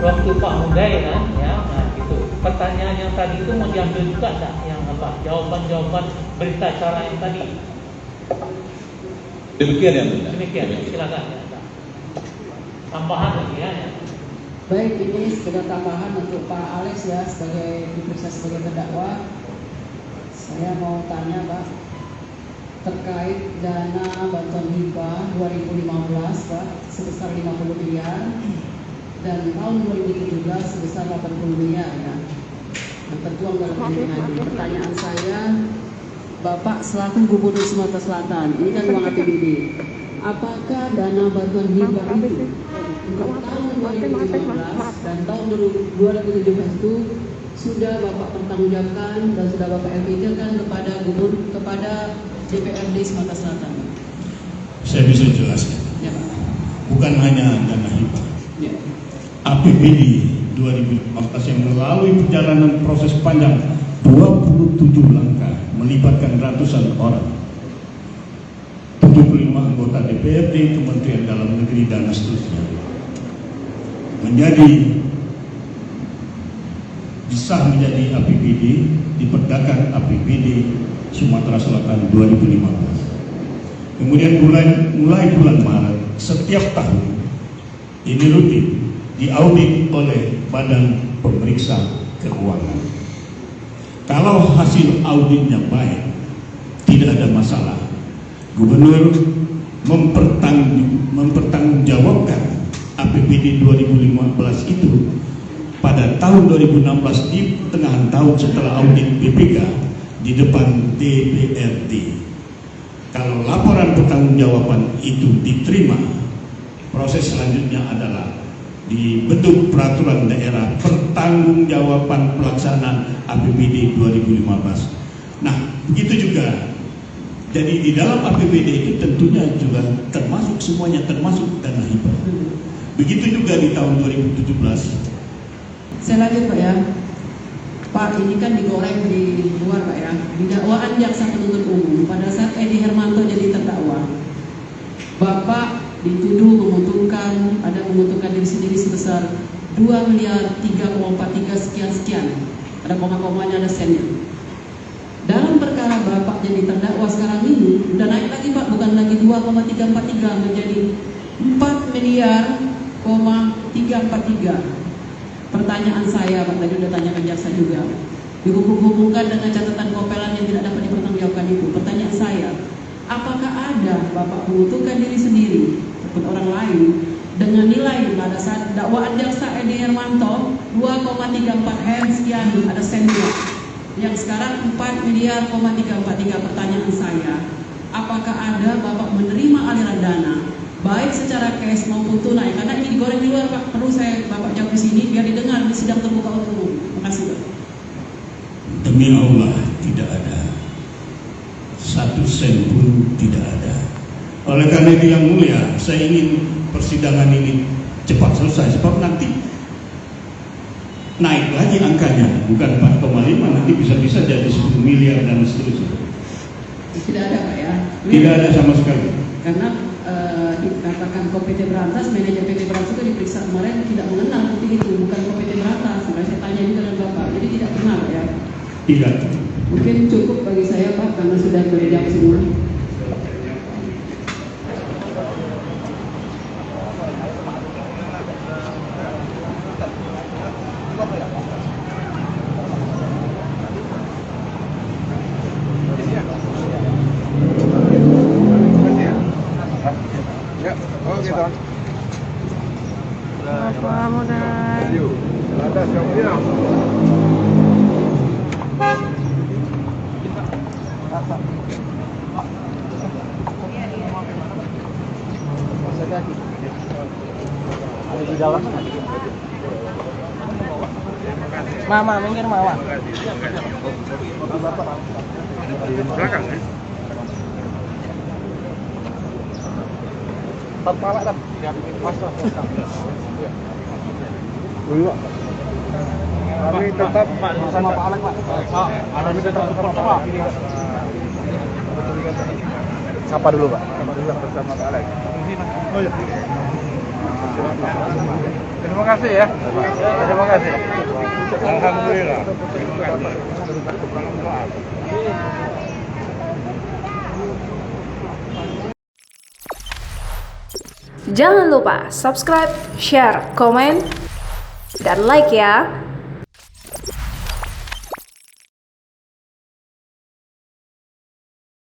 Waktu Pak Mudai kan, ya, nah gitu. Pertanyaan yang tadi itu mau diambil juga tak? Yang apa? Jawaban-jawaban berita acara yang tadi. Demikian ya, Bunda. Demikian, silakan. Ya, tak. Tambahan lagi ya. Baik, ini sudah tambahan untuk Pak Alex ya, sebagai diperiksa sebagai terdakwa. Saya mau tanya Pak, terkait dana bantuan hibah 2015 Pak sebesar 50 miliar dan tahun 2017 sebesar 80 miliar ya. Yang tertuang dalam pernyataan ini. Pertanyaan saya, Bapak selaku Gubernur Sumatera Selatan, ini kan uang APBD. Apakah dana bantuan hibah itu untuk tahun 2015 dan tahun 2017 itu sudah Bapak pertanggungjawabkan dan sudah Bapak LPT-kan kepada DPRD Sumatera Selatan? Saya bisa jelaskan. Ya Pak. Bukan hanya dana hibah. Ya. APBD 2015 yang melalui perjalanan proses panjang 27 langkah melibatkan ratusan orang, 75 anggota DPRD, Kementerian Dalam Negeri dan seterusnya, disah menjadi APBD, diperdakan APBD Sumatera Selatan 2015. Kemudian mulai bulan Maret setiap tahun ini rutin diaudit oleh Badan Pemeriksa Keuangan. Kalau hasil auditnya baik, tidak ada masalah, Gubernur mempertanggungjawabkan APBD 2015 itu pada tahun 2016 di tengah tahun setelah audit BPK di depan DPRD. Kalau laporan pertanggungjawaban itu diterima, proses selanjutnya adalah dibentuk peraturan daerah pertanggungjawaban pelaksanaan APBD 2015. Nah, begitu juga. Jadi di dalam APBD itu tentunya juga termasuk semuanya, termasuk dana hibah. Begitu juga di tahun 2017. Saya lanjut Pak ya. Pak, ini kan digoreng di luar Pak ya. Di dakwaan jaksa penuntut umum pada saat Edi Hermanto jadi terdakwa, Bapak dituduh menguntungkan diri sendiri sebesar 2 miliar 3,43 sekian. Ada koma-komanya, ada sennya. Dalam perkara Bapak jadi terdakwa sekarang ini udah naik lagi Pak, bukan lagi 2,343 menjadi 4 miliar 343. Pertanyaan saya Pak, tadi udah tanya ke jaksa juga, dihubung-hubungkan dengan catatan kopelan yang tidak dapat dipertanggungjawabkan itu. Pertanyaan saya, apakah ada Bapak menguntungkan diri sendiri ataupun orang lain dengan nilai pada saat dakwaan jaksa Edi Hermanto 2,34 M sekian ada sennya, yang sekarang 4 miliar 343. Pertanyaan saya, apakah ada Bapak menerima aliran dana baik secara cash maupun tunai? Karena ini digoreng di luar Pak, perlu saya Bapak jawab di sini biar didengar di sidang terbuka untuk umum. Terima kasih Pak. Demi Allah tidak ada, 1 sen pun tidak ada. Oleh karena itu yang mulia, saya ingin persidangan ini cepat selesai, sebab nanti naik lagi angkanya, bukan 4,5, nanti bisa-bisa jadi 10 miliar dan seterusnya. Tidak ada Pak ya? Tidak ada sama sekali. Karena dikatakan PT Berantas, manajer PT Berantas itu diperiksa kemarin tidak mengenal bukti itu, bukan PT Berantas. Sampai saya tanya juga dengan Bapak, jadi tidak benar ya? Tidak. Mungkin cukup bagi saya Pak, karena sudah menjawab semua. Bapak Mudai. Di dalam. Mama, minggir Mama. Belakang ya? Kepala kan? Dulu. Kami tetap bersama Pak Alex, Pak. Kami tetap bersama Pak. Sapa dulu, Pak. Bersama Pak Alex. Oh iya. Terima kasih ya. Terima kasih. Alhamdulillah. Terima kasih. Jangan lupa subscribe, share, komen, dan like ya.